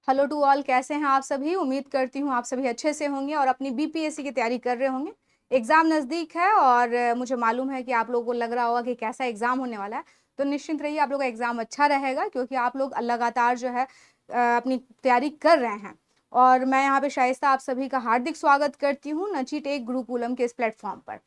Hello to all, कैसे हैं आप सभी। उम्मीद करती हूँ आप सभी अच्छे से होंगे और अपनी बीपीएससी की तैयारी कर रहे होंगे। एग्ज़ाम नज़दीक है और मुझे मालूम है कि आप लोगों को लग रहा होगा कि कैसा एग्ज़ाम होने वाला है। तो निश्चिंत रहिए, आप लोगों का एग्ज़ाम अच्छा रहेगा क्योंकि आप लोग लगातार जो है अपनी तैयारी कर रहे हैं। और मैं यहाँ पे शाइस्ता आप सभी का हार्दिक स्वागत करती हूँ नची टेक गुरुकुलम के इस प्लेटफॉर्म पर।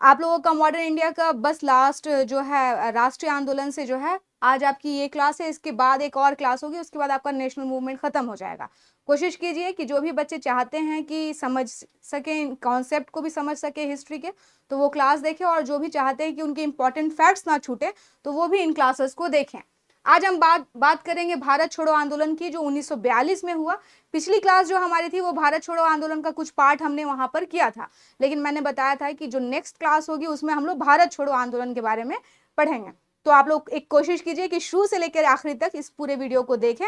आप लोगों का मॉडर्न इंडिया का बस लास्ट जो है राष्ट्रीय आंदोलन से जो है आज आपकी ये क्लास है, इसके बाद एक और क्लास होगी, उसके बाद आपका नेशनल मूवमेंट खत्म हो जाएगा। कोशिश कीजिए कि जो भी बच्चे चाहते हैं कि समझ सके, कॉन्सेप्ट को भी समझ सके हिस्ट्री के, तो वो क्लास देखें, और जो भी चाहते हैं कि उनके इंपॉर्टेंट फैक्ट्स ना छूटे तो वो भी इन क्लासेस को देखें। आज हम बात करेंगे भारत छोड़ो आंदोलन की, जो 1942 में हुआ। पिछली क्लास जो हमारी थी वो भारत छोड़ो आंदोलन का कुछ पार्ट हमने वहां पर किया था, लेकिन मैंने बताया था कि जो नेक्स्ट क्लास होगी उसमें हम लोग भारत छोड़ो आंदोलन के बारे में पढ़ेंगे। तो आप लोग एक कोशिश कीजिए कि शुरू से लेकर आखिरी तक इस पूरे वीडियो को देखें,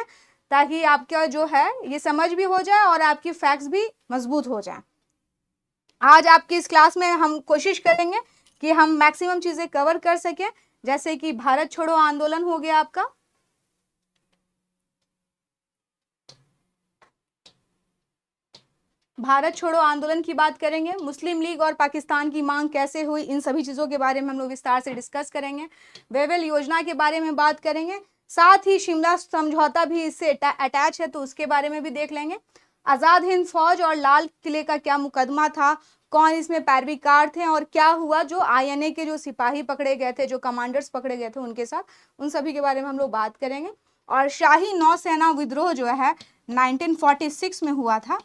ताकि आपका जो है ये समझ भी हो जाए और आपकी फैक्ट्स भी मजबूत हो जाए। आज आपकी इस क्लास में हम कोशिश करेंगे कि हम मैक्सिमम चीजें कवर कर सकें, जैसे कि भारत छोड़ो आंदोलन हो गया आपका, भारत छोड़ो आंदोलन की बात करेंगे, मुस्लिम लीग और पाकिस्तान की मांग कैसे हुई, इन सभी चीजों के बारे में हम लोग विस्तार से डिस्कस करेंगे। वेवेल योजना के बारे में बात करेंगे, साथ ही शिमला समझौता भी इससे अटैच है तो उसके बारे में भी देख लेंगे। आजाद हिंद फौज और लाल किले का क्या मुकदमा था, कौन इसमें पैरवीकार थे और क्या हुआ जो आईएनए के जो सिपाही पकड़े गए थे, जो कमांडर्स पकड़े गए थे उनके साथ, उन सभी के बारे में हम लोग बात करेंगे। और शाही नौसेना विद्रोह जो है 1946 में हुआ था,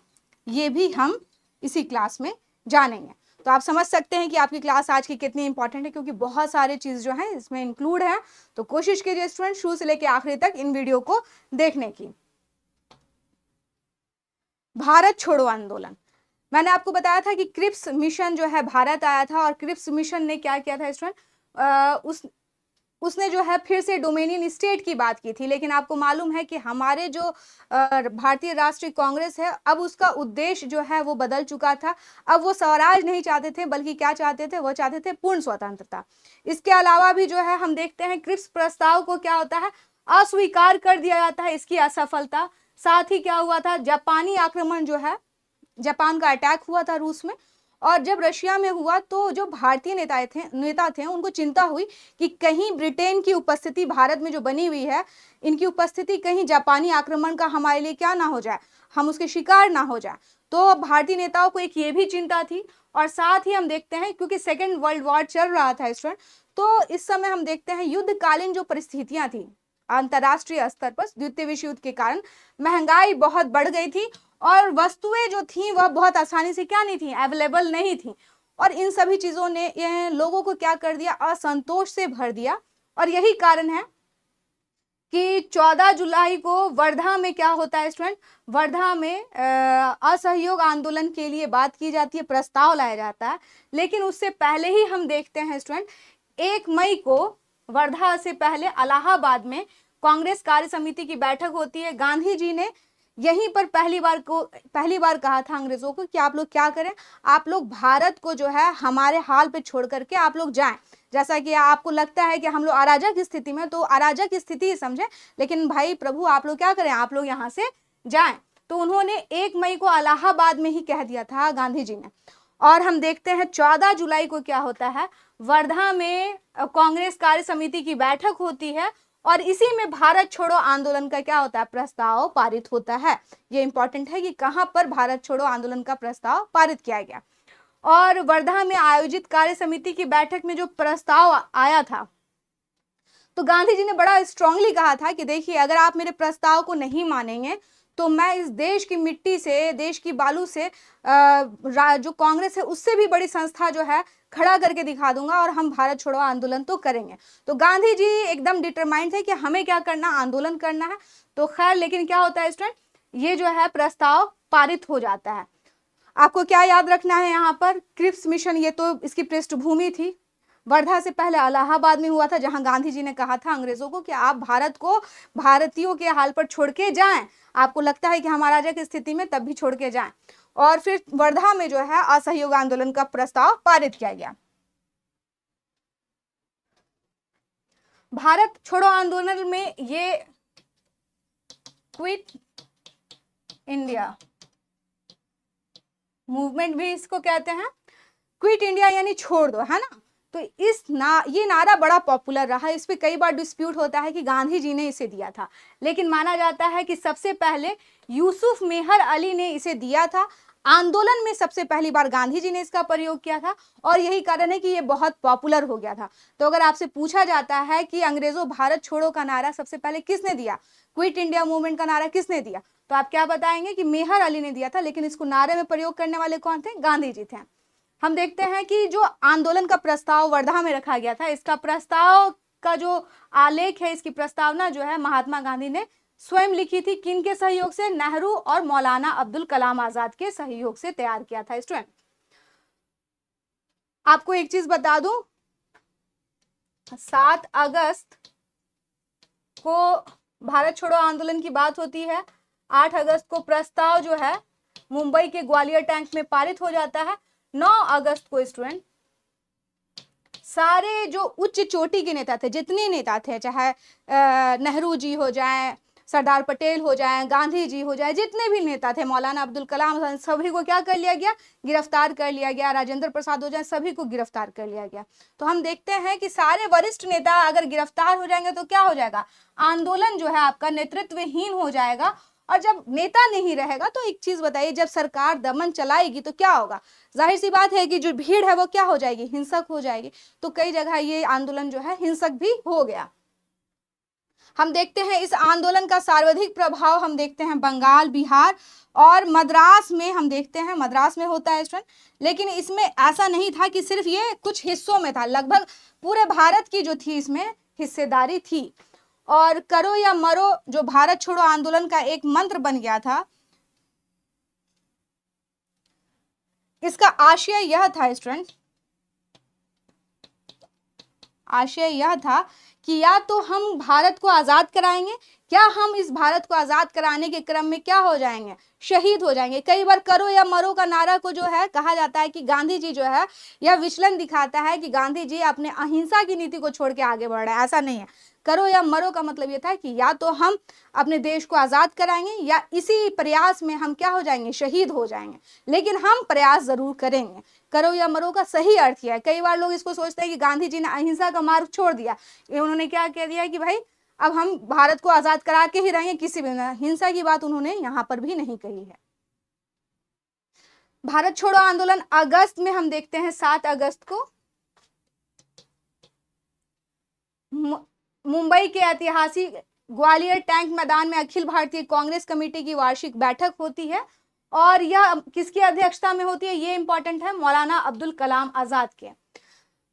ये भी हम इसी क्लास में जानेंगे। तो आप समझ सकते हैं कि आपकी क्लास आज की कितनी इंपॉर्टेंट है, क्योंकि बहुत सारे चीज जो है इसमें इंक्लूड है। तो कोशिश कीजिए स्टूडेंट शुरू से लेकर आखिरी तक इन वीडियो को देखने की। भारत छोड़ो आंदोलन, मैंने आपको बताया था कि क्रिप्स मिशन जो है भारत आया था, और क्रिप्स मिशन ने क्या किया था स्टूडेंट, उसने जो है फिर से डोमिनियन स्टेट की बात की थी। लेकिन आपको मालूम है कि हमारे जो भारतीय राष्ट्रीय कांग्रेस है, अब उसका उद्देश्य जो है वो बदल चुका था। अब वो स्वराज नहीं चाहते थे, बल्कि क्या चाहते थे, वो चाहते थे पूर्ण स्वतंत्रता। इसके अलावा भी जो है हम देखते हैं क्रिप्स प्रस्ताव को क्या होता है, अस्वीकार कर दिया जाता है, इसकी असफलता। साथ ही क्या हुआ था, जापानी आक्रमण जो है, जापान का अटैक हुआ था रूस में। और जब रशिया में हुआ तो जो भारतीय नेता थे उनको चिंता हुई कि कहीं ब्रिटेन की उपस्थिति भारत में जो बनी हुई है, इनकी उपस्थिति कहीं जापानी आक्रमण का हमारे लिए क्या ना हो जाए, हम उसके शिकार ना हो जाए। तो भारतीय नेताओं को एक ये भी चिंता थी। और साथ ही हम देखते हैं क्योंकि सेकेंड वर्ल्ड वॉर चल रहा था स्टूडेंट, तो इस समय हम देखते हैं युद्धकालीन जो परिस्थितियां थी अंतरराष्ट्रीय स्तर पर द्वितीय विश्व युद्ध के कारण महंगाई बहुत बढ़ गई थी, और वस्तुएं जो थी वह बहुत आसानी से क्या नहीं थी, अवेलेबल नहीं थी। और इन सभी चीजों ने लोगों को क्या कर दिया, असंतोष से भर दिया। और यही कारण है कि 14 जुलाई को वर्धा में क्या होता है स्टूडेंट, वर्धा में असहयोग आंदोलन के लिए बात की जाती है, प्रस्ताव लाया जाता है। लेकिन उससे पहले ही हम देखते हैं स्टूडेंट, 1 मई को वर्धा से पहले इलाहाबाद में कांग्रेस कार्य समिति की बैठक होती है। गांधी जी ने यहीं पर पहली बार कहा था अंग्रेजों को कि आप लोग क्या करें, आप लोग भारत को जो है हमारे हाल पे छोड़ करके आप लोग जाएं। जैसा कि आपको लगता है कि हम लोग अराजक स्थिति में, तो अराजक स्थिति ही समझे, लेकिन भाई प्रभु आप लोग क्या करें, आप लोग यहाँ से जाएं। तो उन्होंने 1 मई को इलाहाबाद में ही कह दिया था गांधी जी ने। और हम देखते हैं 14 जुलाई को क्या होता है, वर्धा में कांग्रेस कार्य समिति की बैठक होती है, और इसी में भारत छोड़ो आंदोलन का क्या होता है, प्रस्ताव पारित होता है। ये इंपॉर्टेंट है कि कहां पर भारत छोड़ो आंदोलन का प्रस्ताव पारित किया गया। और वर्धा में आयोजित कार्य समिति की बैठक में जो प्रस्ताव आया था, तो गांधी जी ने बड़ा स्ट्रांगली कहा था कि देखिए, अगर आप मेरे प्रस्ताव को नहीं मानेंगे तो मैं इस देश की मिट्टी से, देश की बालू से जो कांग्रेस है उससे भी बड़ी संस्था जो है खड़ा करके दिखा दूंगा, और हम भारत छोड़ो आंदोलन तो करेंगे। तो गांधी जी एकदम डिटरमाइंड थे कि हमें क्या करना, आंदोलन करना है। तो खैर, लेकिन क्या होता है स्टूडेंट, ये जो है प्रस्ताव पारित हो जाता है। आपको क्या याद रखना है यहाँ पर, क्रिप्स मिशन, ये तो इसकी पृष्ठभूमि थी। वर्धा से पहले इलाहाबाद में हुआ था, जहां गांधी जी ने कहा था अंग्रेजों को कि आप भारत को भारतीयों के हाल पर छोड़ के जाएं, आपको लगता है कि हम अराजक स्थिति में, तब भी छोड़ के जाएं। और फिर वर्धा में जो है असहयोग आंदोलन का प्रस्ताव पारित किया गया। भारत छोड़ो आंदोलन में ये क्विट इंडिया मूवमेंट भी इसको कहते हैं। क्विट इंडिया यानी छोड़ दो, है ना। तो ये नारा बड़ा पॉपुलर रहा। इस पे कई बार डिस्प्यूट होता है कि गांधी जी ने इसे दिया था, लेकिन माना जाता है कि सबसे पहले यूसुफ मेहर अली ने इसे दिया था। आंदोलन में सबसे पहली बार गांधी जी ने इसका प्रयोग किया था, और यही कारण है कि ये बहुत पॉपुलर हो गया था। तो अगर आपसे पूछा जाता है कि अंग्रेजों भारत छोड़ो का नारा सबसे पहले किसने दिया, क्विट इंडिया मूवमेंट का नारा किसने दिया, तो आप क्या बताएंगे कि मेहर अली ने दिया था। लेकिन इसको नारे में प्रयोग करने वाले कौन थे, गांधी जी थे। हम देखते हैं कि जो आंदोलन का प्रस्ताव वर्धा में रखा गया था, इसका प्रस्ताव का जो आलेख है, इसकी प्रस्तावना जो है महात्मा गांधी ने स्वयं लिखी थी। किन के सहयोग से, नेहरू और मौलाना अब्दुल कलाम आजाद के सहयोग से तैयार किया था। स्टूडेंट आपको एक चीज बता दूं, 7 अगस्त को भारत छोड़ो आंदोलन की बात होती है। 8 अगस्त को प्रस्ताव जो है मुंबई के ग्वालियर टैंक में पारित हो जाता है। 9 अगस्त को स्टूडेंट सारे जो उच्च चोटी के नेता थे, जितने नेता थे, चाहे नेहरू जी हो जाए, सरदार पटेल हो जाए, गांधी जी हो जाए, जितने भी नेता थे, मौलाना अब्दुल कलाम, सभी को क्या कर लिया गया, गिरफ्तार कर लिया गया। राजेंद्र प्रसाद हो जाए, सभी को गिरफ्तार कर लिया गया। तो हम देखते हैं कि सारे वरिष्ठ नेता अगर गिरफ्तार हो जाएंगे तो क्या हो जाएगा, आंदोलन जो है आपका नेतृत्वहीन हो जाएगा। और जब नेता नहीं रहेगा तो एक चीज बताइए, जब सरकार दमन चलाएगी तो क्या होगा, जाहिर सी बात है कि जो भीड़ है वो क्या हो जाएगी, हिंसक हो जाएगी। तो कई जगह ये आंदोलन जो है हिंसक भी हो गया। हम देखते हैं इस आंदोलन का सर्वाधिक प्रभाव हम देखते हैं बंगाल, बिहार और मद्रास में। हम देखते हैं मद्रास में होता है स्टूडेंट। लेकिन इसमें ऐसा नहीं था कि सिर्फ ये कुछ हिस्सों में था, लगभग पूरे भारत की जो थी इसमें हिस्सेदारी थी। और करो या मरो जो भारत छोड़ो आंदोलन का एक मंत्र बन गया था, इसका आशय यह था स्टूडेंट, आशय यह था कि या तो हम भारत को आजाद कराएंगे, क्या हम इस भारत को आजाद कराने के क्रम में क्या हो जाएंगे, शहीद हो जाएंगे। कई बार करो या मरो का नारा को जो है कहा जाता है कि गांधी जी जो है यह विचलन दिखाता है कि गांधी जी अपने अहिंसा की नीति को छोड़ के आगे बढ़ रहे हैं। ऐसा नहीं है। करो या मरो का मतलब यह था कि या तो हम अपने देश को आजाद कराएंगे या इसी प्रयास में हम क्या हो जाएंगे, शहीद हो जाएंगे, लेकिन हम प्रयास जरूर करेंगे। करो या मरो का सही अर्थ यह है। कई बार लोग इसको सोचते हैं कि गांधी जी ने अहिंसा का मार्ग छोड़ दिया, उन्होंने क्या कह दिया कि भाई अब हम भारत को आजाद करा के ही रहेंगे, किसी भी हिंसा की बात उन्होंने यहां पर भी नहीं कही है। भारत छोड़ो आंदोलन अगस्त में हम देखते हैं 7 अगस्त को मुंबई के ऐतिहासिक ग्वालियर टैंक मैदान में अखिल भारतीय कांग्रेस कमेटी की वार्षिक बैठक होती है। और यह किसकी अध्यक्षता में होती है, ये इंपॉर्टेंट है, मौलाना अब्दुल कलाम आजाद के।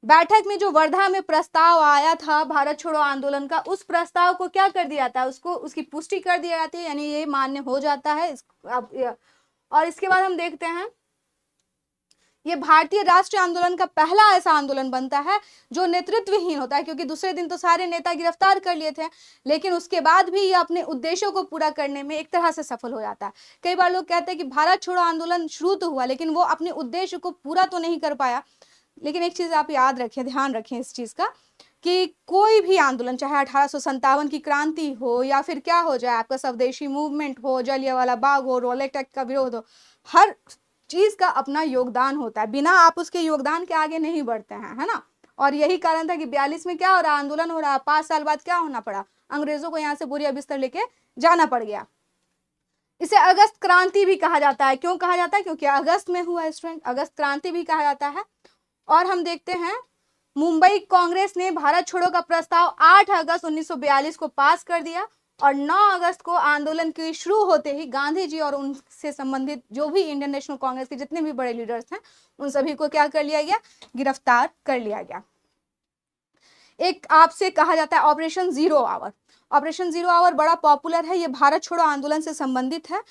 बैठक में जो वर्धा में प्रस्ताव आया था भारत छोड़ो आंदोलन का, उस प्रस्ताव को क्या कर दिया जाता है, उसकी पुष्टि कर दी जाती है, यानी ये मान्य हो जाता है। और इसके बाद हम देखते हैं ये भारतीय राष्ट्रीय आंदोलन का पहला ऐसा आंदोलन बनता है जो नेतृत्वहीन होता है, क्योंकि दूसरे दिन तो सारे नेता गिरफ्तार कर लिए थे, लेकिन उसके बाद भी ये अपने उद्देश्यों को पूरा करने में एक तरह से सफल हो जाता है। कई बार लोग कहते हैं कि भारत छोड़ो आंदोलन शुरू तो हुआ, लेकिन वो अपने उद्देश्य को पूरा तो नहीं कर पाया। लेकिन एक चीज आप याद रखें, ध्यान रखें इस चीज का, कि कोई भी आंदोलन, चाहे 1857 की क्रांति हो या फिर क्या हो जाए आपका स्वदेशी मूवमेंट हो, जलियांवाला बाग हो, रॉलेट एक्ट का विरोध हो, हर चीज का अपना योगदान होता है। बिना आप उसके योगदान के आगे नहीं बढ़ते हैं, है ना। और यही कारण था कि 42 में क्या हो रहा, आंदोलन हो रहा, 5 साल बाद क्या होना पड़ा, अंग्रेजों को यहाँ से बोरिया बिस्तर लेके जाना पड़ गया। इसे अगस्त क्रांति भी कहा जाता है। क्यों कहा जाता है, क्योंकि अगस्त में हुआ स्टूडेंट, अगस्त क्रांति भी कहा जाता है। और हम देखते हैं मुंबई कांग्रेस ने भारत छोड़ो का प्रस्ताव 8 अगस्त 1942 को पास कर दिया, और 9 अगस्त को आंदोलन की शुरू होते ही गांधी जी और उनसे संबंधित जो भी इंडियन नेशनल कांग्रेस के जितने भी बड़े लीडर्स हैं उन सभी को क्या कर लिया गया, गिरफ्तार कर लिया गया। एक आपसे कहा जाता है operation zero hour. Operation zero hour बड़ा पॉपुलर है, ये भारत छोड़ो आंदोलन से संबंधित है।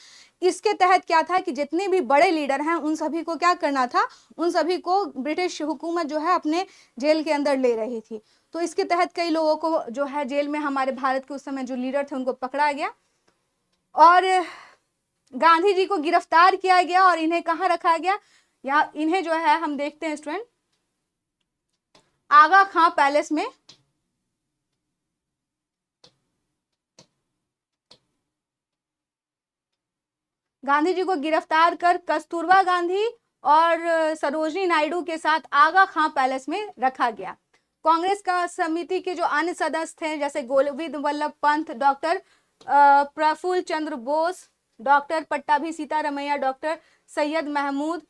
इसके तहत क्या था कि जितने भी बड़े लीडर हैं उन सभी को क्या करना था, उन सभी को ब्रिटिश हुकूमत जो है अपने जेल के अंदर ले रही थी। तो इसके तहत कई लोगों को जो है जेल में, हमारे भारत के उस समय जो लीडर थे उनको पकड़ा गया और गांधी जी को गिरफ्तार किया गया। और इन्हें कहाँ रखा गया, या इन्हें जो है हम देखते हैं स्टूडेंट आगा खां पैलेस में गांधी जी को गिरफ्तार कर कस्तूरबा गांधी और सरोजनी नायडू के साथ आगा खां पैलेस में रखा गया। कांग्रेस का समिति के जो अन्य सदस्य थे जैसे Govind Vallabh Pant, doctor Praful Chandra Bose, doctor Pattabhi Sitaramayya, doctor Syed Mahmood,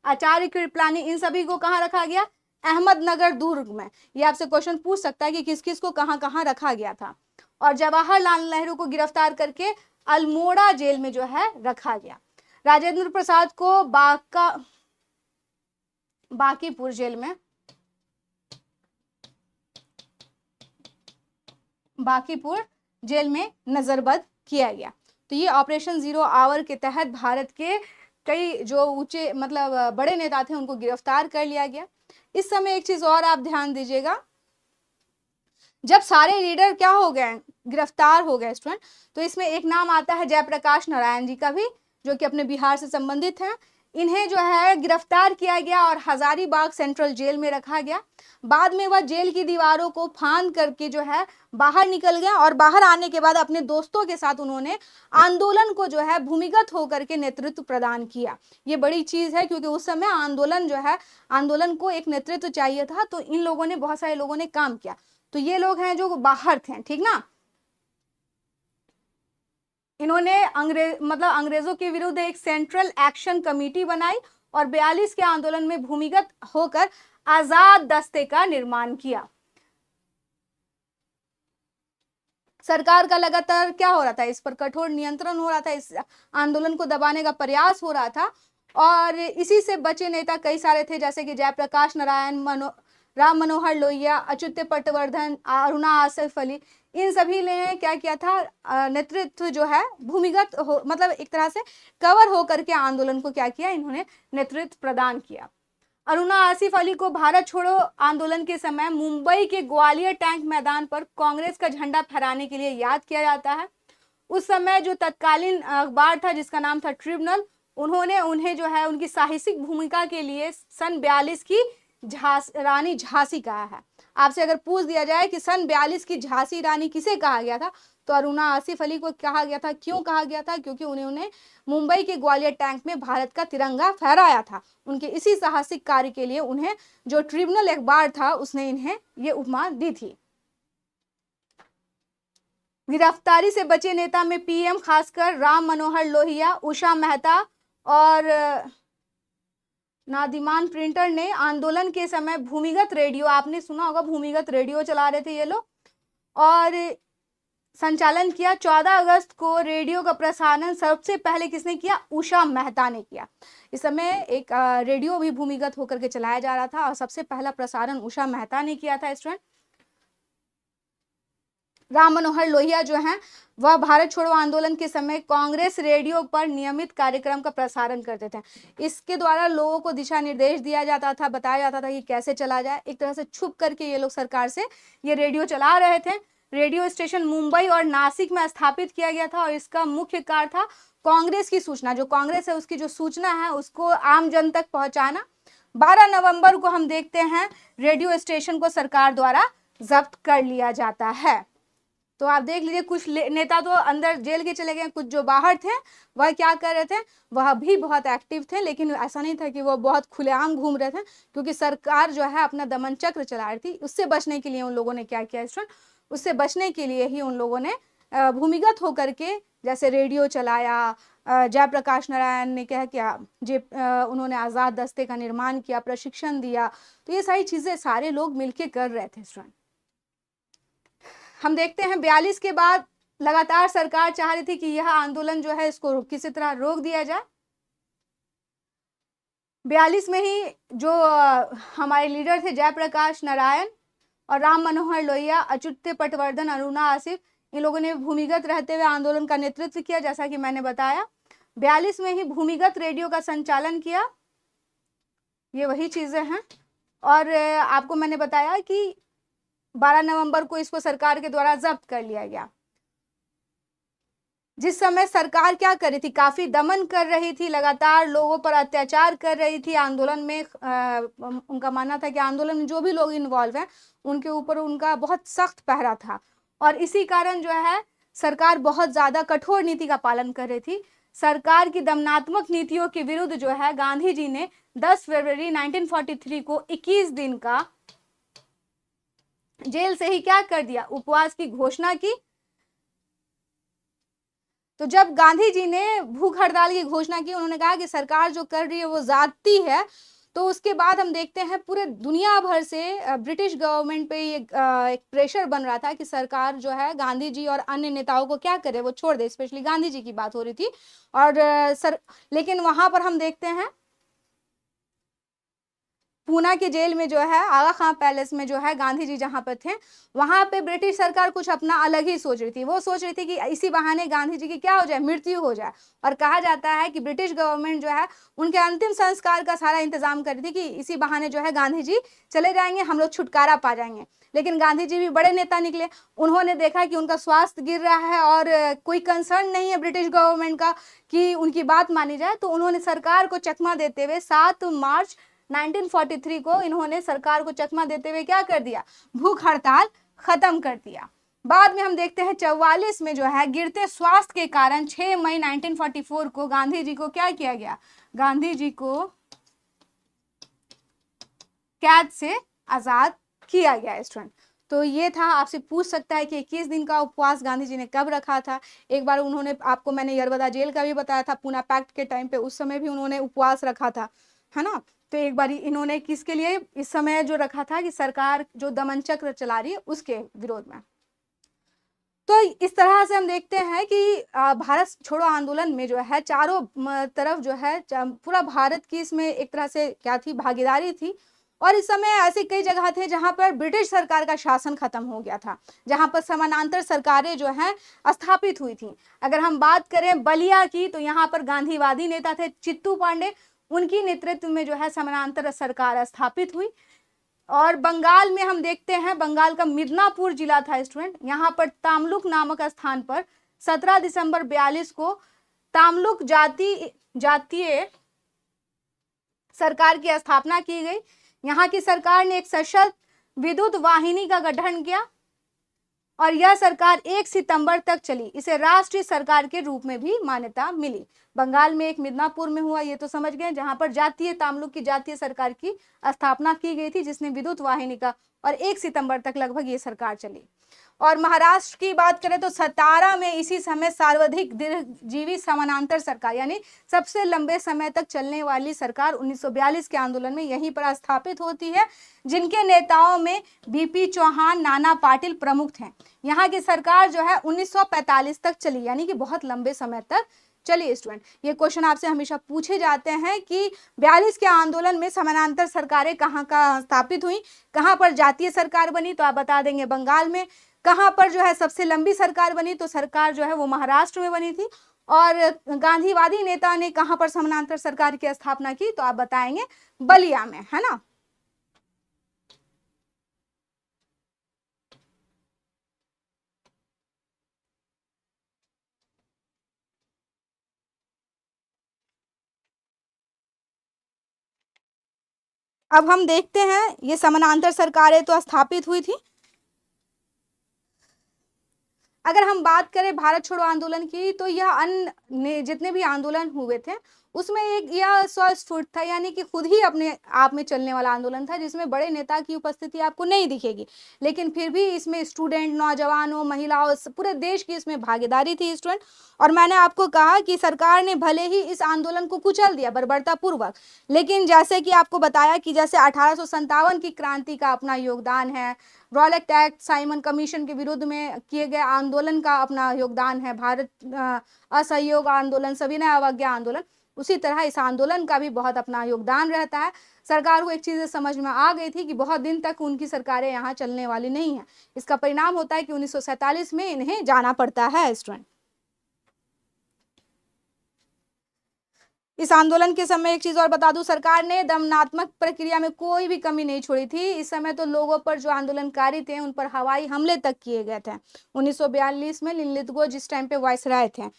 Acharya Kripalani, इन सभी को कहाँ रखा गया? अहमदनगर दुर्ग में। ये आपसे क्वेश्चन पूछ सकता है कि किस किस को कहाँ कहाँ रखा गया था। और जवाहरलाल नेहरू को गिरफ्तार करके अल्मोड़ा जेल में जो है रखा गया। राजेंद्र प्रसाद को बांकीपुर जेल में, बांकीपुर जेल में नजरबंद किया गया। तो ये ऑपरेशन 0 आवर के तहत भारत के कई जो ऊंचे मतलब बड़े नेता थे उनको गिरफ्तार कर लिया गया। इस समय एक चीज और आप ध्यान दीजिएगा, जब सारे लीडर क्या हो गए, गिरफ्तार हो गए स्टूडेंट, तो इसमें एक नाम आता है जयप्रकाश नारायण जी का भी, जो कि अपने बिहार से संबंधित हैं। इन्हें जो है गिरफ्तार किया गया और हजारीबाग सेंट्रल जेल में रखा गया। बाद में वह जेल की दीवारों को फांद करके जो है बाहर निकल गया और बाहर आने के बाद अपने दोस्तों के साथ उन्होंने आंदोलन को जो है भूमिगत होकर के नेतृत्व प्रदान किया। ये बड़ी चीज है क्योंकि उस समय आंदोलन जो है, आंदोलन को एक नेतृत्व चाहिए था, तो इन लोगों ने, बहुत सारे लोगों ने काम किया। तो ये लोग हैं जो बाहर थे, ठीक ना। इन्होंने अंग्रेजों के विरुद्ध एक सेंट्रल एक्शन कमेटी बनाई और 42 के आंदोलन में भूमिगत होकर आजाद दस्ते का निर्माण किया। सरकार का लगातार क्या हो रहा था, इस पर कठोर नियंत्रण हो रहा था, इस आंदोलन को दबाने का प्रयास हो रहा था। और इसी से बचे नेता कई सारे थे जैसे कि जयप्रकाश नारायण, राम मनोहर लोहिया, अच्युत पटवर्धन, अरुणा आसिफ अली, इन सभी ने क्या किया था, नेतृत्व जो है भूमिगत हो, मतलब एक तरह से कवर होकर के आंदोलन को क्या किया, इन्होंने नेतृत्व प्रदान किया। अरुणा आसिफ अली को भारत छोड़ो आंदोलन के समय मुंबई के ग्वालियर टैंक मैदान पर कांग्रेस का झंडा फहराने के लिए याद किया जाता है। उस समय जो तत्कालीन अखबार था जिसका नाम था ट्रिब्यूनल, उन्होंने उन्हें जो है उनकी साहसिक भूमिका के लिए सन 42 की रानी झांसी कहा है। आपसे अगर पूछ दिया जाए कि सन 42 की झांसी रानी किसे कहा गया था, तो अरुणा आसिफ अली को कहा गया था। क्यों कहा गया था? क्योंकि उन्होंने मुंबई के ग्वालियर टैंक में भारत का तिरंगा फहराया था। उनके इसी साहसिक कार्य के लिए उन्हें जो ट्रिब्यूनल अखबार था उसने इन्हें ये उपमा दी थी। गिरफ्तारी से बचे नेता में पीएम खासकर राम मनोहर लोहिया, उषा मेहता और नादिमान प्रिंटर ने आंदोलन के समय भूमिगत रेडियो, आपने सुना होगा भूमिगत रेडियो चला रहे थे ये लोग, और संचालन किया। 14 अगस्त को रेडियो का प्रसारण सबसे पहले किसने किया? उषा मेहता ने किया। इस समय एक रेडियो भी भूमिगत होकर के चलाया जा रहा था और सबसे पहला प्रसारण उषा मेहता ने किया था स्टूडेंट। राम मनोहर लोहिया जो हैं वह भारत छोड़ो आंदोलन के समय कांग्रेस रेडियो पर नियमित कार्यक्रम का प्रसारण करते थे। इसके द्वारा लोगों को दिशा निर्देश दिया जाता था, बताया जाता था कि कैसे चला जाए। एक तरह से छुप करके ये लोग सरकार से ये रेडियो चला रहे थे। रेडियो स्टेशन मुंबई और नासिक में स्थापित किया गया था और इसका मुख्य कार्य था कांग्रेस की सूचना, जो कांग्रेस है उसकी जो सूचना है उसको आम जन तक पहुंचाना। 12 नवंबर को हम देखते हैं रेडियो स्टेशन को सरकार द्वारा जब्त कर लिया जाता है। तो आप देख लीजिए कुछ नेता तो अंदर जेल के चले गए, कुछ जो बाहर थे वह क्या कर रहे थे, वह भी बहुत एक्टिव थे, लेकिन ऐसा नहीं था कि वो बहुत खुलेआम घूम रहे थे, क्योंकि सरकार जो है अपना दमन चक्र चला रही थी। उससे बचने के लिए उन लोगों ने क्या किया स्टूडेंट, उससे बचने के लिए ही उन लोगों ने भूमिगत होकर के जैसे रेडियो चलाया, जयप्रकाश नारायण ने क्या किया, उन्होंने आज़ाद दस्ते का निर्माण किया, प्रशिक्षण दिया। तो ये सारी चीज़ें सारे लोग मिलके कर रहे थे स्टूडेंट। हम देखते हैं 42 के बाद लगातार सरकार चाह रही थी कि यह आंदोलन जो है इसको किसी तरह रोक दिया जाए। 42 में ही जो हमारे लीडर थे जयप्रकाश नारायण और राम मनोहर लोहिया, अच्युत पटवर्धन, अरुणा आसिफ, इन लोगों ने भूमिगत रहते हुए आंदोलन का नेतृत्व किया। जैसा कि मैंने बताया 42 में ही भूमिगत रेडियो का संचालन किया। ये वही चीजें हैं। और आपको मैंने बताया कि 12 नवंबर को इसको सरकार के द्वारा जब्त कर लिया गया। जिस समय सरकार क्या कर रही थी, काफी दमन कर रही थी, लगातार लोगों पर अत्याचार कर रही थी। आंदोलन में उनका मानना था कि आंदोलन में जो भी लोग इन्वॉल्व हैं उनके ऊपर उनका बहुत सख्त पहरा था और इसी कारण जो है सरकार बहुत ज्यादा कठोर नीति का पालन कर रही थी। सरकार की दमनात्मक नीतियों के विरुद्ध जो है गांधी जी ने 10 फरवरी 1943 को 21 दिन का जेल से ही क्या कर दिया, उपवास की घोषणा की। तो जब गांधी जी ने भूख हड़ताल की घोषणा की, उन्होंने कहा कि सरकार जो कर रही है वो ज्यादती है, तो उसके बाद हम देखते हैं पूरे दुनिया भर से ब्रिटिश गवर्नमेंट पे ये एक प्रेशर बन रहा था कि सरकार जो है गांधी जी और अन्य नेताओं को क्या करे, वो छोड़ दे। स्पेशली गांधी जी की बात हो रही थी। और लेकिन वहां पर हम देखते हैं पूना के जेल में जो है आगा खां पैलेस में जो है गांधी जी जहां पर थे, वहां पे ब्रिटिश सरकार कुछ अपना अलग ही सोच रही थी। वो सोच रही थी कि इसी बहाने गांधी जी की क्या हो जाए, मृत्यु हो जाए। और कहा जाता है कि ब्रिटिश गवर्नमेंट जो है उनके अंतिम संस्कार का सारा इंतजाम कर रही थी कि इसी बहाने जो है गांधी जी चले जाएंगे, हम लोग छुटकारा पा जाएंगे। लेकिन गांधी जी भी बड़े नेता निकले। उन्होंने देखा कि उनका स्वास्थ्य गिर रहा है और कोई कंसर्न नहीं है ब्रिटिश गवर्नमेंट का कि उनकी बात मानी जाए, तो उन्होंने सरकार को चकमा देते हुए 7 मार्च 1943 को इन्होंने सरकार को चकमा देते हुए क्या कर दिया, भूख हड़ताल खत्म कर दिया। बाद में हम देखते हैं 44 में जो है गिरते स्वास्थ्य के कारण 6 मई 1944 को गांधी जी को क्या किया गया, गांधी जी को कैद से आजाद किया गया स्टूडेंट। तो ये था, आपसे पूछ सकता है कि 21 दिन का उपवास गांधी जी ने कब रखा था। एक बार उन्होंने, आपको मैंने यरवदा जेल का भी बताया था, पूना पैक्ट के टाइम पे, उस समय भी उन्होंने उपवास रखा था, है ना। तो एक बार इन्होंने किसके लिए इस समय जो रखा था कि सरकार जो दमन चक्र चला रही है उसके विरोध में। तो इस तरह से हम देखते हैं कि भारत छोड़ो आंदोलन में जो है चारों तरफ जो है पूरा भारत की इसमें एक तरह से क्या थी, भागीदारी थी। और इस समय ऐसे कई जगह थे जहां पर ब्रिटिश सरकार का शासन खत्म हो गया था, जहां पर समानांतर सरकारें जो हैं स्थापित हुई थी। अगर हम बात करें बलिया की, तो यहाँ पर गांधीवादी नेता थे चित्तू पांडे, उनकी नेतृत्व में जो है समानांतर सरकार स्थापित हुई। और बंगाल में हम देखते हैं, बंगाल का मिदनापुर जिला था स्टूडेंट, यहाँ पर तामलुक नामक स्थान पर 17 दिसंबर 42 को तामलुक जातीय सरकार की स्थापना की गई। यहाँ की सरकार ने एक सशक्त विद्युत वाहिनी का गठन किया और यह सरकार 1 सितंबर तक चली। इसे राष्ट्रीय सरकार के रूप में भी मान्यता मिली। बंगाल में एक मिदनापुर में हुआ, ये तो समझ गए, जहां पर तामलुक की जातीय सरकार की स्थापना की गई थी, जिसने विद्युत वाहिनी का, और 1 सितंबर तक लगभग ये सरकार चली। और महाराष्ट्र की बात करें तो 17 में इसी समय सर्वाधिक दीर्घजीवी समानांतर सरकार, यानी सबसे लंबे समय तक चलने वाली सरकार 1942 के आंदोलन में यहीं पर स्थापित होती है, जिनके नेताओं में बीपी चौहान, नाना पाटिल प्रमुख थे। यहाँ की सरकार जो है 1945 तक चली, यानी कि बहुत लंबे समय तक चलिए स्टूडेंट। ये क्वेश्चन आपसे हमेशा पूछे जाते हैं कि 42 के आंदोलन में समानांतर सरकारें कहाँ कहाँ स्थापित हुई, कहाँ पर जातीय सरकार बनी, तो आप बता देंगे बंगाल में। कहाँ पर जो है सबसे लंबी सरकार बनी, तो सरकार जो है वो महाराष्ट्र में बनी थी। और गांधीवादी नेता ने कहाँ पर समानांतर सरकार की स्थापना की, तो आप बताएंगे बलिया में, है ना। अब हम देखते हैं ये समानांतर सरकारें तो स्थापित हुई थी। अगर हम बात करें भारत छोड़ो आंदोलन की, तो यह अन्य जितने भी आंदोलन हुए थे उसमें एक यह स्वस्फूर्त था, यानी कि खुद ही अपने आप में चलने वाला आंदोलन था, जिसमें बड़े नेता की उपस्थिति आपको नहीं दिखेगी। लेकिन फिर भी इसमें स्टूडेंट, नौजवानों, महिलाओं, पूरे देश की इसमें भागीदारी थी स्टूडेंट। और मैंने आपको कहा कि सरकार ने भले ही इस आंदोलन को कुचल दिया बर्बरतापूर्वक, लेकिन जैसे कि आपको बताया कि जैसे 1857 की क्रांति का अपना योगदान है, रॉलेट एक्ट, साइमन कमीशन के विरुद्ध में किए गए आंदोलन का अपना योगदान है, भारत असहयोग आंदोलन, सविनय अवज्ञा आंदोलन, उसी तरह इस आंदोलन का भी बहुत अपना योगदान रहता है। सरकार को एक चीज़ समझ में आ गई थी कि बहुत दिन तक उनकी सरकारें यहाँ चलने वाली नहीं है। इसका परिणाम होता है कि 1947 में इन्हें जाना पड़ता है स्टूडेंट। इस आंदोलन के समय एक चीज और बता दूं, सरकार ने दमनात्मक प्रक्रिया में कोई भी कमी नहीं छोड़ी थी। इस समय तो लोगों पर, जो आंदोलनकारी थे, उन पर हवाई हमले तक किए गए थे। 1942 में लिनलिथगो जिस टाइम पे वायसराय थे।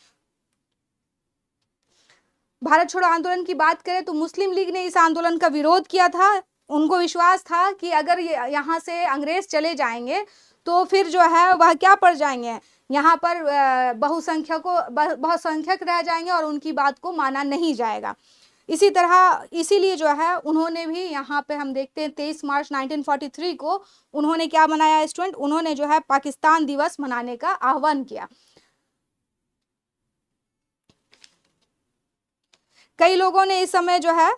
भारत छोड़ो आंदोलन की बात करें तो मुस्लिम लीग ने इस आंदोलन का विरोध किया था। उनको विश्वास था कि अगर यहाँ से अंग्रेज चले जाएंगे तो फिर जो है वह क्या पड़ जाएंगे, यहाँ पर बहुसंख्यक रह जाएंगे और उनकी बात को माना नहीं जाएगा। इसी तरह इसीलिए जो है उन्होंने भी यहाँ पे हम देखते हैं 23 मार्च 1943 को उन्होंने क्या मनाया स्टूडेंट, उन्होंने जो है पाकिस्तान दिवस मनाने का आह्वान किया। कई लोगों ने इस समय जो है,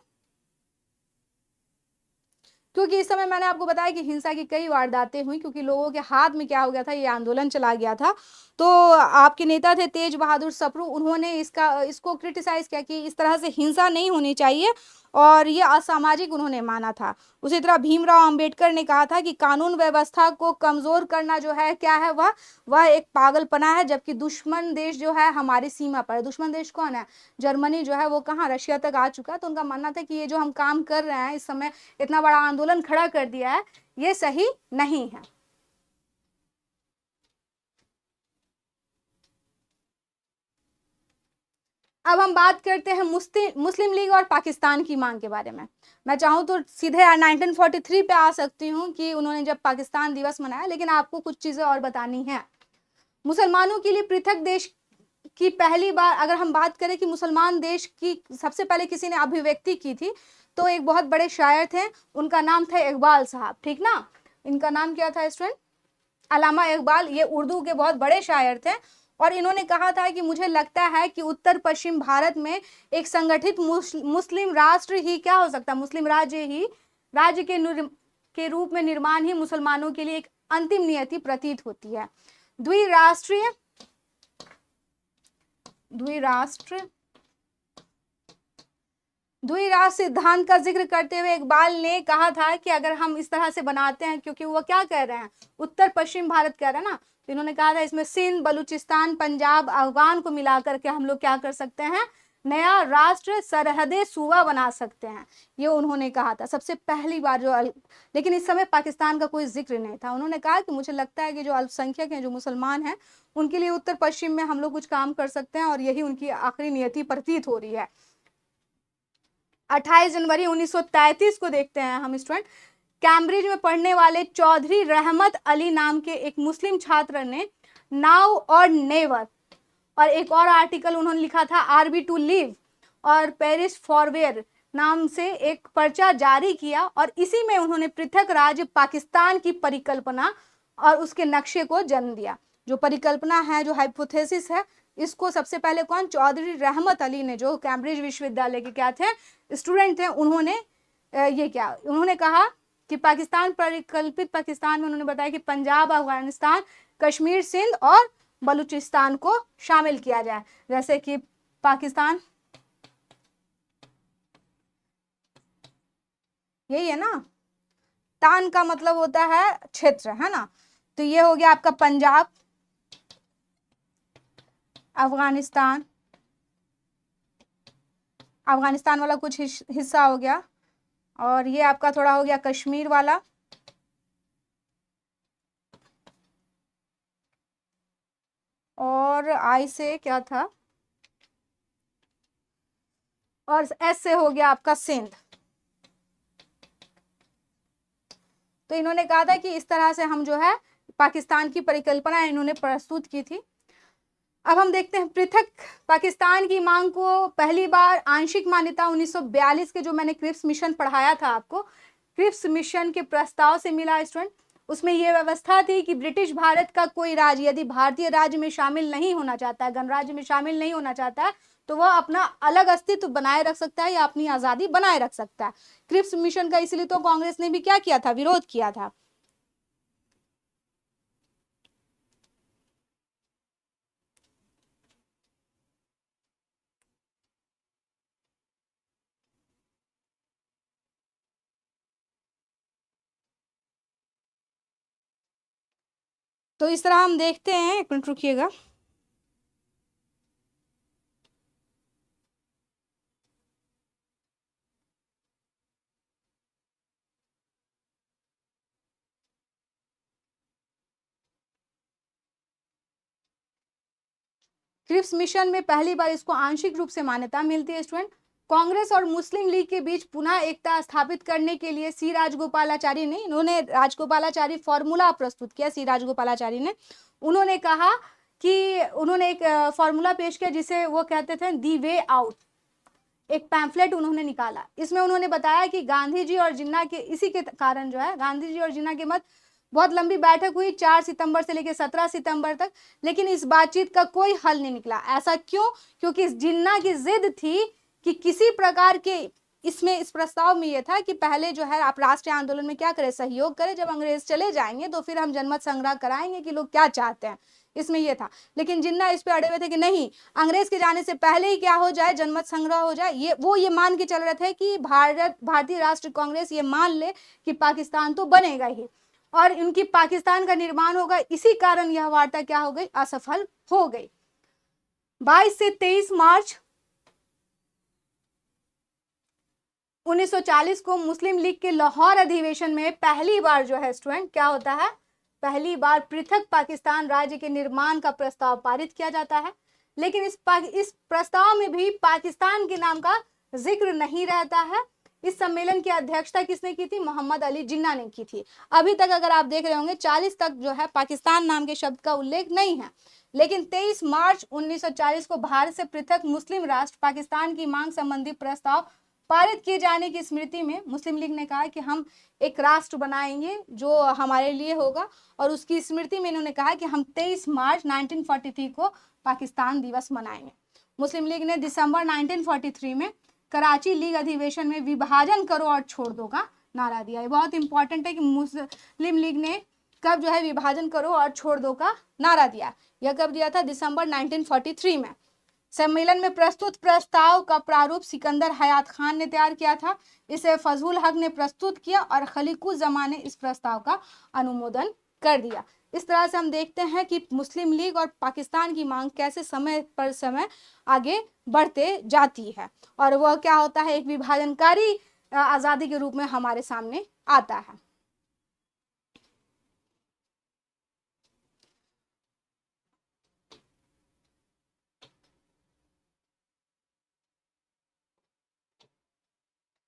क्योंकि इस समय मैंने आपको बताया कि हिंसा की कई वारदातें हुई, क्योंकि लोगों के हाथ में क्या हो गया था, ये आंदोलन चला गया था। तो आपके नेता थे तेज बहादुर सप्रू, उन्होंने इसको क्रिटिसाइज किया कि इस तरह से हिंसा नहीं होनी चाहिए और ये असामाजिक उन्होंने माना था। उसी तरह भीमराव अंबेडकर ने कहा था कि कानून व्यवस्था को कमजोर करना जो है क्या है, वह एक पागलपना है, जबकि दुश्मन देश जो है हमारी सीमा पर है। दुश्मन देश कौन है? जर्मनी जो है वो कहाँ, रशिया तक आ चुका है। तो उनका मानना था कि ये जो हम काम कर रहे हैं, इस समय इतना बड़ा आंदोलन खड़ा कर दिया है, ये सही नहीं है। अब हम बात करते हैं मुस्लिम लीग और पाकिस्तान की मांग के बारे में। मैं चाहूँ तो सीधे 1943 पे आ सकती हूँ कि उन्होंने जब पाकिस्तान दिवस मनाया, लेकिन आपको कुछ चीजें और बतानी है। मुसलमानों के लिए पृथक देश की पहली बार अगर हम बात करें कि मुसलमान देश की सबसे पहले किसी ने अभिव्यक्ति की थी, तो एक बहुत बड़े शायर थे, उनका नाम था इकबाल साहब, ठीक ना। इनका नाम क्या था स्टूडेंट? अल्लामा इकबाल। ये उर्दू के बहुत बड़े शायर थे और इन्होंने कहा था कि मुझे लगता है कि उत्तर पश्चिम भारत में एक संगठित मुस्लिम राष्ट्र ही क्या हो सकता है, मुस्लिम राज्य के रूप में निर्माण ही मुसलमानों के लिए एक अंतिम नियति प्रतीत होती है। द्विराष्ट्र सिद्धांत का जिक्र करते हुए इकबाल ने कहा था कि अगर हम इस तरह से बनाते हैं, क्योंकि वो क्या कह रहे हैं, उत्तर पश्चिम भारत कह रहे हैं ना, तो इन्होंने कहा था इसमें सिंध, बलूचिस्तान, पंजाब, अफगान को मिलाकर के हम लोग क्या कर सकते हैं, नया राष्ट्र सरहदे सूबा बना सकते हैं। ये उन्होंने कहा था सबसे पहली बार लेकिन इस समय पाकिस्तान का कोई जिक्र नहीं था। उन्होंने कहा कि मुझे लगता है कि जो अल्पसंख्यक हैं, जो मुसलमान हैं, उनके लिए उत्तर पश्चिम में हम लोग कुछ काम कर सकते हैं और यही उनकी आखिरी नियति प्रतीत हो रही है। 28 जनवरी 1933 को देखते हैं हम स्टूडेंट। कैम्ब्रिज में पढ़ने वाले चौधरी रहमत अली नाम के एक मुस्लिम छात्र ने नाउ और नेवर और एक और आर्टिकल उन्होंने लिखा था आरबी टू लीव और पेरिस फॉरवेयर नाम से एक पर्चा जारी किया और इसी में उन्होंने पृथक राज्य पाकिस्तान की परिकल्पना और उसके नक्शे को जन्म दिया। जो परिकल्पना है, जो हाइपोथेसिस है, इसको सबसे पहले कौन, चौधरी रहमत अली ने, जो कैम्ब्रिज विश्वविद्यालय के क्या थे, स्टूडेंट थे, उन्होंने ये क्या, उन्होंने कहा कि पाकिस्तान परिकल्पित पाकिस्तान में उन्होंने बताया कि पंजाब, अफगानिस्तान, कश्मीर, सिंध और बलूचिस्तान को शामिल किया जाए। जैसे कि पाकिस्तान यही है ना, तान का मतलब होता है क्षेत्र, है ना। तो ये हो गया आपका पंजाब, अफगानिस्तान वाला कुछ हिस्सा हो गया, और ये आपका थोड़ा हो गया कश्मीर वाला, और आई से क्या था, और एस से हो गया आपका सिंध। तो इन्होंने कहा था कि इस तरह से हम जो है पाकिस्तान की परिकल्पना इन्होंने प्रस्तुत की थी। अब हम देखते हैं पृथक पाकिस्तान की मांग को पहली बार आंशिक मान्यता 1942 के जो मैंने क्रिप्स मिशन पढ़ाया था आपको, क्रिप्स मिशन के प्रस्ताव से मिला स्टूडेंट। उसमें यह व्यवस्था थी कि ब्रिटिश भारत का कोई राज्य यदि भारतीय राज्य में शामिल नहीं होना चाहता है, गणराज्य में शामिल नहीं होना चाहता है, तो वह अपना अलग अस्तित्व बनाए रख सकता है या अपनी आजादी बनाए रख सकता है। क्रिप्स मिशन का इसलिए तो कांग्रेस ने भी क्या किया था, विरोध किया था। तो इस तरह हम देखते हैं, एक मिनट रुकिएगा। क्रिप्स मिशन में पहली बार इसको आंशिक रूप से मान्यता मिलती है स्टूडेंट। कांग्रेस और मुस्लिम लीग के बीच पुनः एकता स्थापित करने के लिए सी राजगोपालाचारी ने, इन्होंने राजगोपालाचारी फॉर्मूला प्रस्तुत किया, सी राजगोपालाचारी ने, उन्होंने कहा कि उन्होंने एक फॉर्मूला पेश किया जिसे वो कहते थे दी वे आउट। एक पैम्फलेट उन्होंने निकाला, इसमें उन्होंने बताया कि गांधी जी और जिन्ना के इसी के कारण जो है गांधी जी और जिन्ना के मत बहुत लंबी बैठक हुई 4 सितंबर से लेकर 17 सितंबर तक, लेकिन इस बातचीत का कोई हल नहीं निकला। ऐसा क्यों? क्योंकि जिन्ना की जिद थी कि किसी प्रकार के इस प्रस्ताव में यह था कि पहले जो है आप राष्ट्रीय आंदोलन में क्या करें, सहयोग करें, जब अंग्रेज चले जाएंगे तो फिर हम जनमत संग्रह कराएंगे कि लोग क्या चाहते हैं, इसमें यह था। लेकिन जिन्ना इस पे अड़े हुए थे कि नहीं, अंग्रेज के जाने से पहले ही क्या हो जाए, जनमत संग्रह हो जाए। ये मान के चल रहे थे कि भारतीय राष्ट्रीय कांग्रेस ये मान ले कि पाकिस्तान तो बनेगा ही और उनकी पाकिस्तान का निर्माण होगा। इसी कारण यह वार्ता क्या हो गई, असफल हो गई। 22 से 23 मार्च 1940 को मुस्लिम लीग के लाहौर अधिवेशन में पहली बार जो है स्टूडेंट क्या होता है, पहली बार पृथक पाकिस्तान राज्य के निर्माण का प्रस्ताव पारित किया जाता है। लेकिन इस प्रस्ताव में भी पाकिस्तान के नाम का जिक्र नहीं रहता है। इस सम्मेलन की अध्यक्षता किसने की थी? मोहम्मद अली जिन्ना ने की थी। अभी तक अगर आप देख रहे होंगे 40 तक जो है पाकिस्तान नाम के शब्द का उल्लेख नहीं है, लेकिन 23 मार्च 1940 को भारत से पृथक मुस्लिम राष्ट्र पाकिस्तान की मांग संबंधी प्रस्ताव पारित किए जाने की स्मृति में मुस्लिम लीग ने कहा कि हम एक राष्ट्र बनाएंगे जो हमारे लिए होगा, और उसकी स्मृति में इन्होंने कहा कि हम 23 मार्च 1943 को पाकिस्तान दिवस मनाएंगे। मुस्लिम लीग ने दिसंबर 1943 में कराची लीग अधिवेशन में विभाजन करो और छोड़ दो का नारा दिया। ये बहुत इंपॉर्टेंट है कि मुस्लिम लीग ने कब जो है विभाजन करो और छोड़ दो का नारा दिया। यह कब दिया था? दिसंबर 1943 में। सम्मेलन में प्रस्तुत प्रस्ताव का प्रारूप सिकंदर हयात खान ने तैयार किया था। इसे फजलुल हक ने प्रस्तुत किया और खलीकुज़्ज़मान ने इस प्रस्ताव का अनुमोदन कर दिया। इस तरह से हम देखते हैं कि मुस्लिम लीग और पाकिस्तान की मांग कैसे समय पर समय आगे बढ़ते जाती है और वह क्या होता है, एक विभाजनकारी आज़ादी के रूप में हमारे सामने आता है।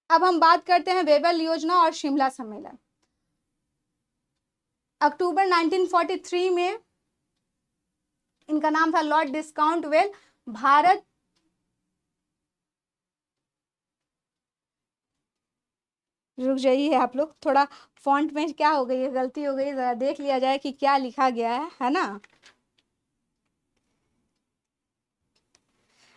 अब हम बात करते हैं वेवल योजना और शिमला सम्मेलन। अक्टूबर 1943 में इनका नाम था लॉर्ड डिस्काउंटवेल। भारत रुक जाइए आप लोग, थोड़ा फॉन्ट में क्या हो गई है, गलती हो गई, जरा देख लिया जाए कि क्या लिखा गया है ना।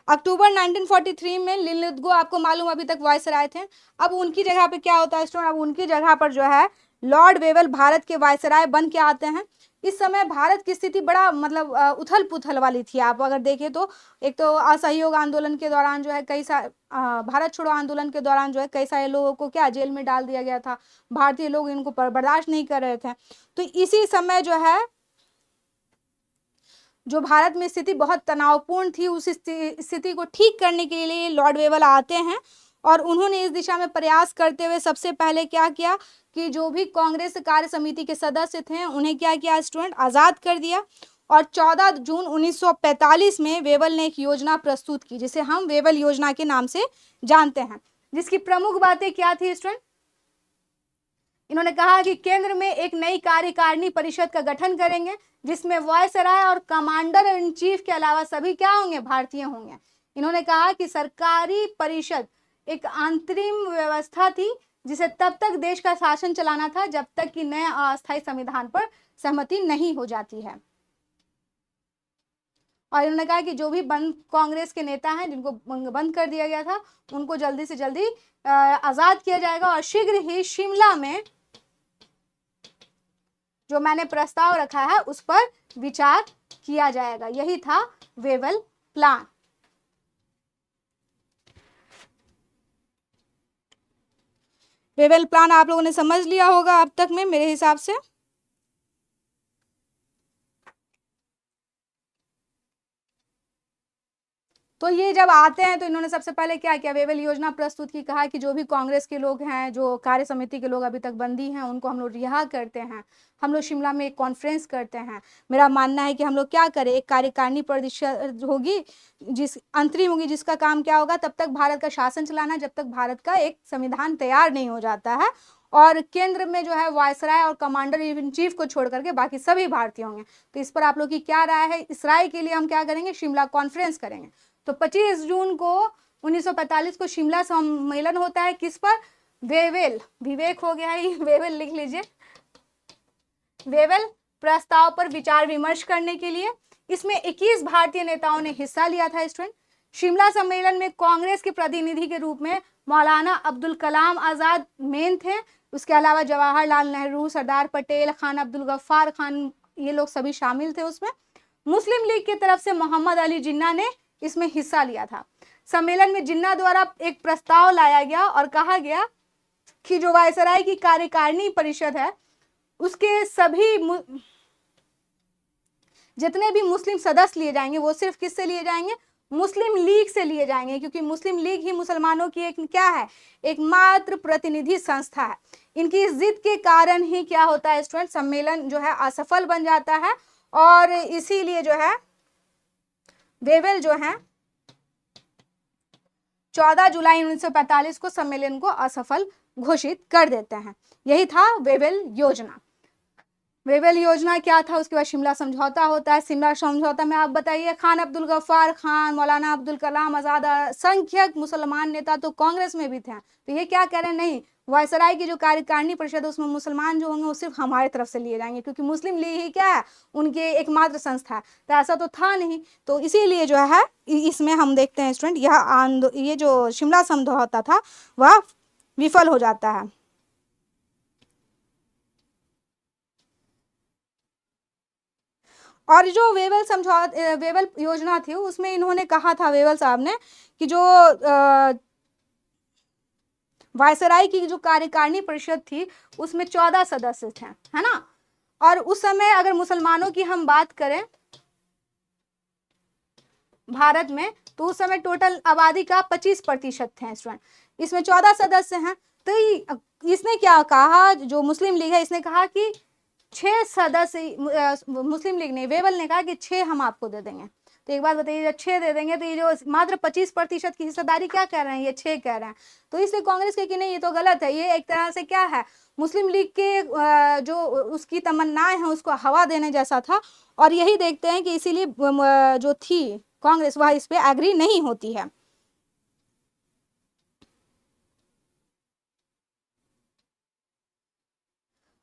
अक्टूबर 1943 में लिनलिथगो आपको मालूम अभी तक वायसराय थे। अब उनकी जगह पे क्या होता है स्टूडेंट, अब उनकी जगह पर जो है लॉर्ड वेवल भारत के वायसराय बन के आते हैं। इस समय भारत की स्थिति बड़ा मतलब उथल पुथल वाली थी। आप अगर देखें तो एक तो असहयोग आंदोलन के दौरान जो है कई सारे भारत छोड़ो आंदोलन के दौरान जो है कई सारे लोगों को क्या जेल में डाल दिया गया था। भारतीय लोग इनको बर्दाश्त नहीं कर रहे थे। तो इसी समय जो है जो भारत में स्थिति बहुत तनावपूर्ण थी, उस स्थिति को ठीक करने के लिए लॉर्ड वेवल आते हैं और उन्होंने इस दिशा में प्रयास करते हुए सबसे पहले क्या किया कि जो भी कांग्रेस कार्य समिति के सदस्य थे उन्हें क्या किया स्टूडेंट, आज़ाद कर दिया। और 14 जून 1945 में वेवल ने एक योजना प्रस्तुत की जिसे हम वेवल योजना के नाम से जानते हैं, जिसकी प्रमुख बातें क्या थी स्टूडेंट। इन्होंने कहा कि केंद्र में एक नई कार्यकारिणी परिषद का गठन करेंगे जिसमें वायसराय और कमांडर इन चीफ के अलावा सभी क्या होंगे, भारतीय होंगे। इन्होंने कहा कि सरकारी परिषद एक अंतरिम व्यवस्था थी जिसे तब तक देश का शासन चलाना था जब तक कि नए अस्थायी संविधान पर सहमति नहीं हो जाती है। और इन्होंने कहा कि जो भी बंद कांग्रेस के नेता हैं जिनको बंद कर दिया गया था उनको जल्दी से जल्दी आजाद किया जाएगा और शीघ्र ही शिमला में जो मैंने प्रस्ताव रखा है उस पर विचार किया जाएगा। यही था वेवल प्लान। वेवल प्लान आप लोगों ने समझ लिया होगा अब तक में मेरे हिसाब से। तो ये जब आते हैं तो इन्होंने सबसे पहले क्या किया, वेवल योजना प्रस्तुत की। कहा कि जो भी कांग्रेस के लोग हैं, जो कार्य समिति के लोग अभी तक बंदी हैं, उनको हम लोग रिहा करते हैं। हम लोग शिमला में एक कॉन्फ्रेंस करते हैं। मेरा मानना है कि हम लोग क्या करें, एक कार्यकारिणी परिषद होगी जिस अंतरिम होगी, जिसका काम क्या होगा, तब तक भारत का शासन चलाना जब तक भारत का एक संविधान तैयार नहीं हो जाता है। और केंद्र में जो है वायसराय और कमांडर इन चीफ को छोड़ करके बाकी सभी भारतीय होंगे। तो इस पर आप लोग की क्या राय है? इसराइल के लिए हम क्या करेंगे? शिमला कॉन्फ्रेंस करेंगे। तो 25 जून को 1945 को शिमला सम्मेलन होता है, किस पर? वेवेल, विवेक हो गया है, वेवेल लिख लीजिए, वेवेल प्रस्ताव पर विचार विमर्श करने के लिए। इसमें 21 भारतीय नेताओं ने हिस्सा लिया था स्टूडेंट। शिमला सम्मेलन में कांग्रेस के प्रतिनिधि के रूप में मौलाना अब्दुल कलाम आजाद मेन थे। उसके अलावा जवाहरलाल नेहरू, सरदार पटेल, खान अब्दुल गफ्फार खान, ये लोग सभी शामिल थे उसमें। मुस्लिम लीग की तरफ से मोहम्मद अली जिन्ना ने इसमें हिस्सा लिया था। सम्मेलन में जिन्ना द्वारा एक प्रस्ताव लाया गया और कहा गया कि जो वायसराय की कार्यकारिणी परिषद है उसके सभी जितने भी मुस्लिम सदस्य लिए जाएंगे वो सिर्फ किससे लिए जाएंगे? मुस्लिम लीग से लिए जाएंगे, क्योंकि मुस्लिम लीग ही मुसलमानों की एक क्या है? एकमात्र प्रतिनिधि संस्था है। इनकी इस जिद के कारण ही क्या होता है स्टूडेंट? सम्मेलन जो है असफल बन जाता है और इसीलिए जो है वेवेल जो है 14 जुलाई 1945 को सम्मेलन को असफल घोषित कर देते हैं। यही था वेवेल योजना। वेवेल योजना क्या था? उसके बाद शिमला समझौता होता है। शिमला समझौता में आप बताइए, खान अब्दुल गफ्फार खान, मौलाना अब्दुल कलाम आजाद, संख्यक मुसलमान नेता तो कांग्रेस में भी थे। तो ये क्या कह रहे हैं? नहीं, वायसराय की जो कार्यकारिणी परिषद है उसमें मुसलमान जो होंगे वो सिर्फ हमारी तरफ से लिए जाएंगे, क्योंकि मुस्लिम लीग ही क्या है? उनके एकमात्र संस्था है। तो ऐसा तो था नहीं, तो इसीलिए जो है इसमें हम देखते हैं स्टूडेंट ये जो शिमला समझौता था वह विफल हो जाता है। और जो वेवेल योजना थी उसमें इन्होंने कहा था, वेवेल साहब ने, कि जो वायसराय की जो कार्यकारिणी परिषद थी उसमें 14 सदस्य थे, है ना। और उस समय अगर मुसलमानों की हम बात करें भारत में, तो उस समय टोटल आबादी का 25% थे स्टूडेंट। इसमें 14 सदस्य हैं। तो इसने क्या कहा, जो मुस्लिम लीग है इसने कहा कि 6 सदस्य, मुस्लिम लीग ने, वेवेल ने कहा कि 6 हम आपको दे देंगे। तो एक बात बताइए, जब 6 दे देंगे तो ये जो मात्र 25% की हिस्सेदारी क्या कह रहे हैं? ये 6 कह रहे हैं। तो इसलिए कांग्रेस के कि नहीं, ये तो गलत है, ये एक तरह से क्या है, मुस्लिम लीग के जो उसकी तमन्नाएं हैं उसको हवा देने जैसा था। और यही देखते हैं कि इसीलिए जो थी कांग्रेस वह इस पे एग्री नहीं होती है।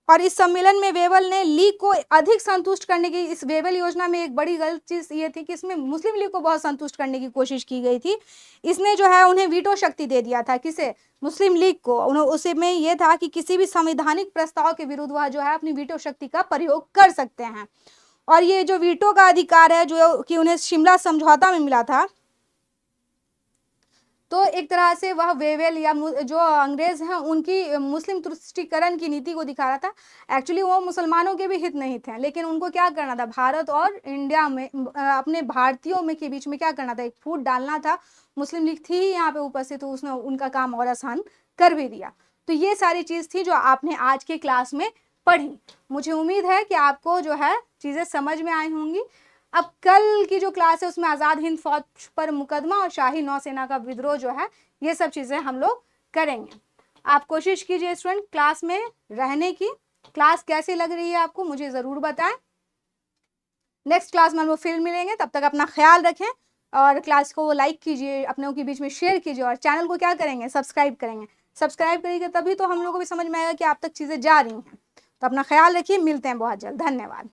और इस सम्मेलन में वेवेल ने लीग को अधिक संतुष्ट करने की, इस वेवेल योजना में एक बड़ी गलत चीज ये थी कि इसमें मुस्लिम लीग को बहुत संतुष्ट करने की कोशिश की गई थी। इसने जो है उन्हें वीटो शक्ति दे दिया था। किसे? मुस्लिम लीग को। उन्हें उसमें यह था कि किसी भी संवैधानिक प्रस्ताव के विरुद्ध वह जो है अपनी वीटो शक्ति का प्रयोग कर सकते हैं। और ये जो वीटो का अधिकार है जो कि उन्हें शिमला समझौता में मिला था, तो एक तरह से वह वेवेल या जो अंग्रेज हैं उनकी मुस्लिम तुष्टीकरण की नीति को दिखा रहा था। एक्चुअली वो मुसलमानों के भी हित नहीं थे, लेकिन उनको क्या करना था, भारत और इंडिया में अपने भारतीयों में के बीच में क्या करना था, एक फूट डालना था। मुस्लिम लीग थी यहाँ पे उपस्थित, तो उसने उनका काम और आसान कर भी दिया। तो ये सारी चीज़ थी जो आपने आज के क्लास में पढ़ी। मुझे उम्मीद है कि आपको जो है चीज़ें समझ में आई होंगी। अब कल की जो क्लास है उसमें आज़ाद हिंद फौज पर मुकदमा और शाही नौसेना का विद्रोह जो है, ये सब चीज़ें हम लोग करेंगे। आप कोशिश कीजिए स्टूडेंट क्लास में रहने की। क्लास कैसी लग रही है आपको मुझे ज़रूर बताएं। नेक्स्ट क्लास में हम लोग फिर मिलेंगे, तब तक अपना ख्याल रखें और क्लास को लाइक कीजिए, अपनों के बीच में शेयर कीजिए और चैनल को क्या करेंगे, सब्सक्राइब करेंगे। सब्सक्राइब करेंगे तभी तो हम लोग को भी समझ में आएगा कि आप तक चीज़ें जा रही हैं। तो अपना ख्याल रखिए, मिलते हैं बहुत जल्द। धन्यवाद।